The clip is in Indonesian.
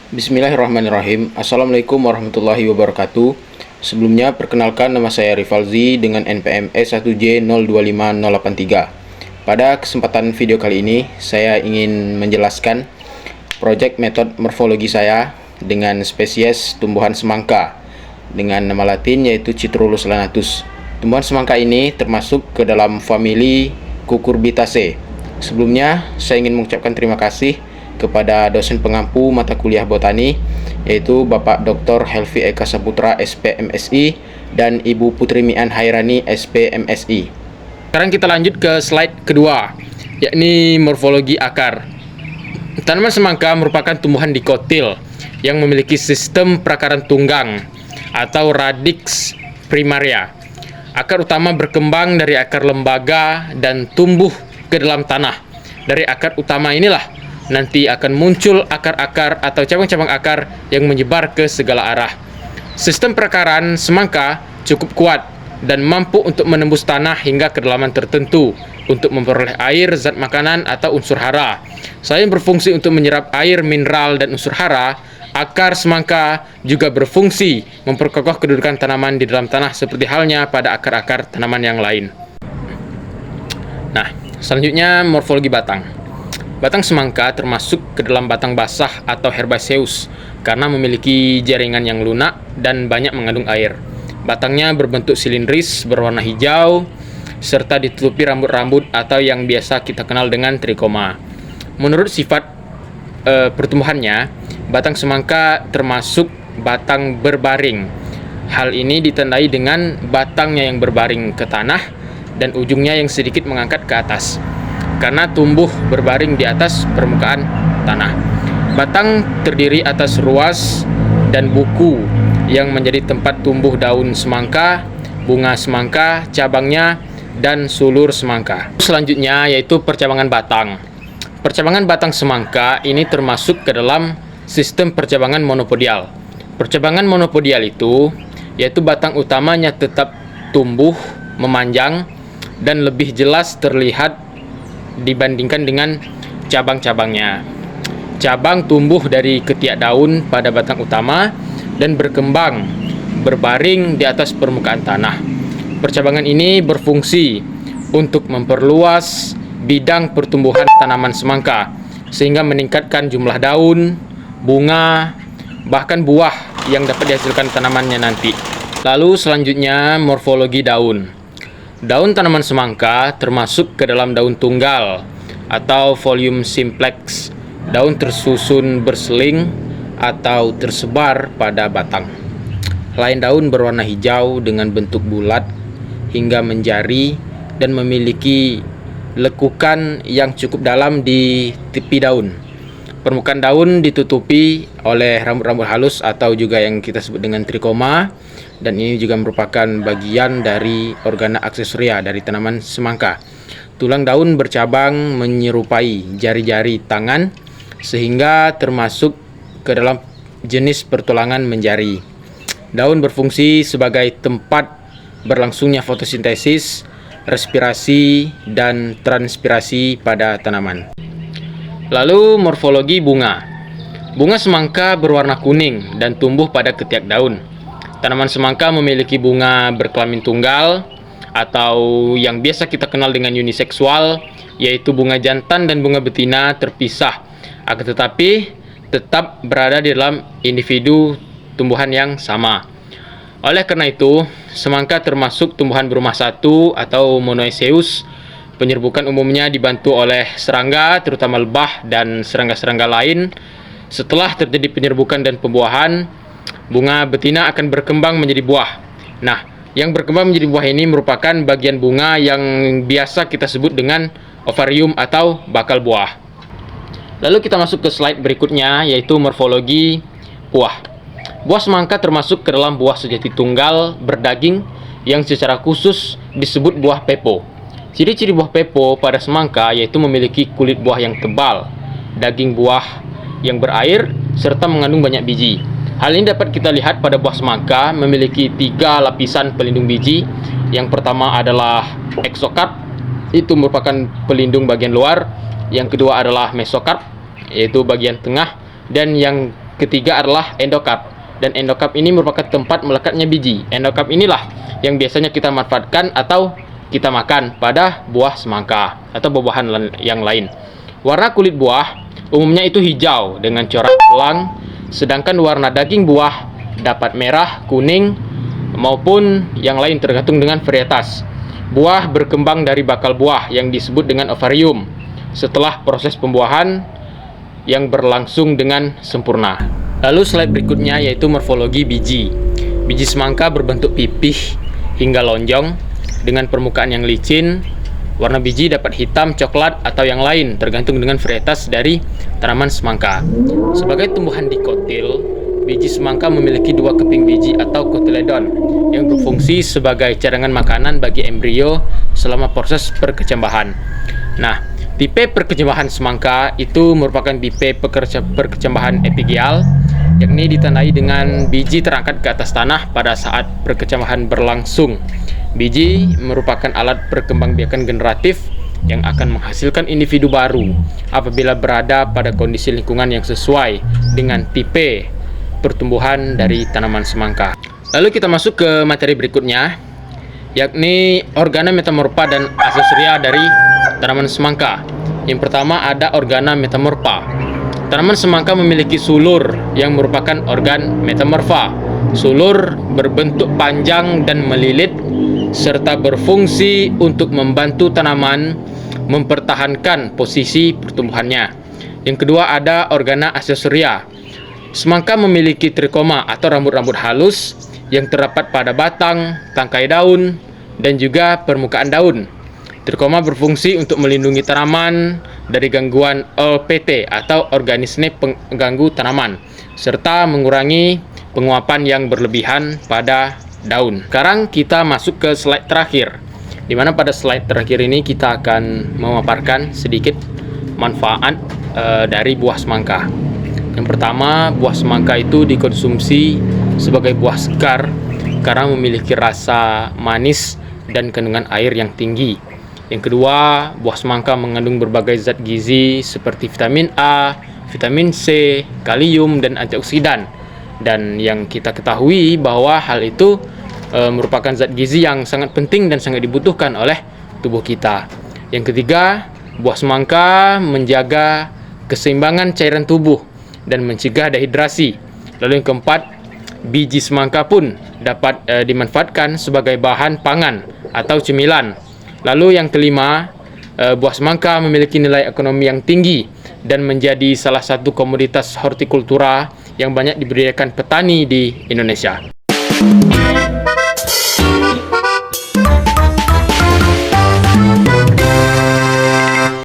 Bismillahirrahmanirrahim. Assalamualaikum warahmatullahi wabarakatuh. Sebelumnya perkenalkan, nama saya Rivalzi dengan NPM E1J025083. Pada kesempatan video kali ini saya ingin menjelaskan proyek metode morfologi saya dengan spesies tumbuhan semangka dengan nama latin yaitu Citrullus lanatus. Tumbuhan semangka ini termasuk ke dalam famili Cucurbitaceae. Sebelumnya saya ingin mengucapkan terima kasih kepada dosen pengampu mata kuliah botani yaitu Bapak Dr. Helvi Eka Saputra SPMSI dan Ibu Putri Mian Hairani SPMSI. Sekarang kita lanjut ke slide kedua, yakni morfologi akar. Tanaman semangka merupakan tumbuhan dikotil yang memiliki sistem perakaran tunggang atau radix primaria. Akar utama berkembang dari akar lembaga dan tumbuh ke dalam tanah. Dari akar utama inilah nanti akan muncul akar-akar atau cabang-cabang akar yang menyebar ke segala arah. Sistem perakaran semangka cukup kuat dan mampu untuk menembus tanah hingga kedalaman tertentu untuk memperoleh air, zat makanan, atau unsur hara. Selain berfungsi untuk menyerap air, mineral, dan unsur hara, akar semangka juga berfungsi memperkokoh kedudukan tanaman di dalam tanah seperti halnya pada akar-akar tanaman yang lain. Nah, selanjutnya morfologi batang. Batang semangka termasuk ke dalam batang basah atau herbaceous karena memiliki jaringan yang lunak dan banyak mengandung air. Batangnya berbentuk silindris berwarna hijau serta ditutupi rambut-rambut atau yang biasa kita kenal dengan trikoma. Menurut sifat pertumbuhannya, batang semangka termasuk batang berbaring. Hal ini ditandai dengan batangnya yang berbaring ke tanah dan ujungnya yang sedikit mengangkat ke atas karena tumbuh berbaring di atas permukaan tanah. Batang terdiri atas ruas dan buku yang menjadi tempat tumbuh daun semangka, bunga semangka, cabangnya, dan sulur semangka. Selanjutnya yaitu percabangan batang. Percabangan batang semangka ini termasuk ke dalam sistem percabangan monopodial. Percabangan monopodial itu yaitu batang utamanya tetap tumbuh, memanjang, dan lebih jelas terlihat dibandingkan dengan cabang-cabangnya. Cabang tumbuh dari ketiak daun pada batang utama dan berkembang berbaring di atas permukaan tanah. Percabangan ini berfungsi untuk memperluas bidang pertumbuhan tanaman semangka sehingga meningkatkan jumlah daun, bunga, bahkan buah yang dapat dihasilkan tanamannya nanti. Lalu selanjutnya morfologi daun. Daun tanaman semangka termasuk ke dalam daun tunggal atau folium simplex. Daun tersusun berseling atau tersebar pada batang. Helai daun berwarna hijau dengan bentuk bulat hingga menjari dan memiliki lekukan yang cukup dalam di tepi daun. Permukaan daun ditutupi oleh rambut-rambut halus atau juga yang kita sebut dengan trikoma, dan ini juga merupakan bagian dari organa aksesoria dari tanaman semangka. Tulang daun bercabang menyerupai jari-jari tangan sehingga termasuk ke dalam jenis pertulangan menjari. Daun berfungsi sebagai tempat berlangsungnya fotosintesis, respirasi, dan transpirasi pada tanaman. Lalu morfologi bunga. Bunga semangka berwarna kuning dan tumbuh pada ketiak daun. Tanaman semangka memiliki bunga berkelamin tunggal atau yang biasa kita kenal dengan uniseksual, yaitu bunga jantan dan bunga betina terpisah, akan tetapi tetap berada di dalam individu tumbuhan yang sama. Oleh karena itu, semangka termasuk tumbuhan berumah satu atau monoecious. Penyerbukan umumnya dibantu oleh serangga, terutama lebah dan serangga-serangga lain. Setelah terjadi penyerbukan dan pembuahan, bunga betina akan berkembang menjadi buah. Nah, yang berkembang menjadi buah ini merupakan bagian bunga yang biasa kita sebut dengan ovarium atau bakal buah. Lalu kita masuk ke slide berikutnya, yaitu morfologi buah. Buah semangka termasuk ke dalam buah sejati tunggal berdaging yang secara khusus disebut buah pepo. Ciri-ciri buah pepo pada semangka yaitu memiliki kulit buah yang tebal, daging buah yang berair, serta mengandung banyak biji. Hal ini dapat kita lihat pada buah semangka memiliki 3 lapisan pelindung biji. Yang pertama adalah exokard, itu merupakan pelindung bagian luar. Yang kedua adalah mesokarp, yaitu bagian tengah. Dan yang ketiga adalah endokarp. Dan endokarp ini merupakan tempat melekatnya biji. Endokarp inilah yang biasanya kita manfaatkan atau kita makan pada buah semangka atau buah-buahan yang lain. Warna kulit buah umumnya itu hijau dengan corak belang, sedangkan warna daging buah dapat merah, kuning, maupun yang lain tergantung dengan varietas. Buah berkembang dari bakal buah yang disebut dengan ovarium setelah proses pembuahan yang berlangsung dengan sempurna. Lalu slide berikutnya yaitu morfologi biji. Biji semangka berbentuk pipih hingga lonjong dengan permukaan yang licin. Warna biji dapat hitam, coklat, atau yang lain tergantung dengan varietas dari tanaman semangka. Sebagai tumbuhan dikotil, biji semangka memiliki dua keping biji atau kotiledon yang berfungsi sebagai cadangan makanan bagi embrio selama proses perkecambahan. Nah, tipe perkecambahan semangka itu merupakan tipe perkecambahan epigeal, yakni ditandai dengan biji terangkat ke atas tanah pada saat perkecambahan berlangsung. Biji merupakan alat perkembangbiakan generatif yang akan menghasilkan individu baru apabila berada pada kondisi lingkungan yang sesuai dengan tipe pertumbuhan dari tanaman semangka. Lalu kita masuk ke materi berikutnya, yakni organa metamorfa dan aksesoria dari tanaman semangka. Yang pertama ada organa metamorfa. Tanaman semangka memiliki sulur yang merupakan organ metamorfa. Sulur berbentuk panjang dan melilit serta berfungsi untuk membantu tanaman mempertahankan posisi pertumbuhannya. Yang kedua ada organa aksesoria. Semangka memiliki trikoma atau rambut-rambut halus yang terdapat pada batang, tangkai daun, dan juga permukaan daun. Trikoma berfungsi untuk melindungi tanaman dari gangguan OPT atau organisme pengganggu tanaman, serta mengurangi penguapan yang berlebihan pada daun. Sekarang kita masuk ke slide terakhir, di mana pada slide terakhir ini kita akan memaparkan sedikit manfaat dari buah semangka. Yang pertama, buah semangka itu dikonsumsi sebagai buah segar karena memiliki rasa manis dan kandungan air yang tinggi. Yang kedua, buah semangka mengandung berbagai zat gizi seperti vitamin A, vitamin C, kalium, dan antioksidan. Dan yang kita ketahui bahwa hal itu merupakan zat gizi yang sangat penting dan sangat dibutuhkan oleh tubuh kita. Yang ketiga, buah semangka menjaga keseimbangan cairan tubuh dan mencegah dehidrasi. Lalu yang keempat, biji semangka pun dapat dimanfaatkan sebagai bahan pangan atau cemilan. Lalu yang kelima, buah semangka memiliki nilai ekonomi yang tinggi dan menjadi salah satu komoditas hortikultura yang banyak dibudidayakan petani di Indonesia.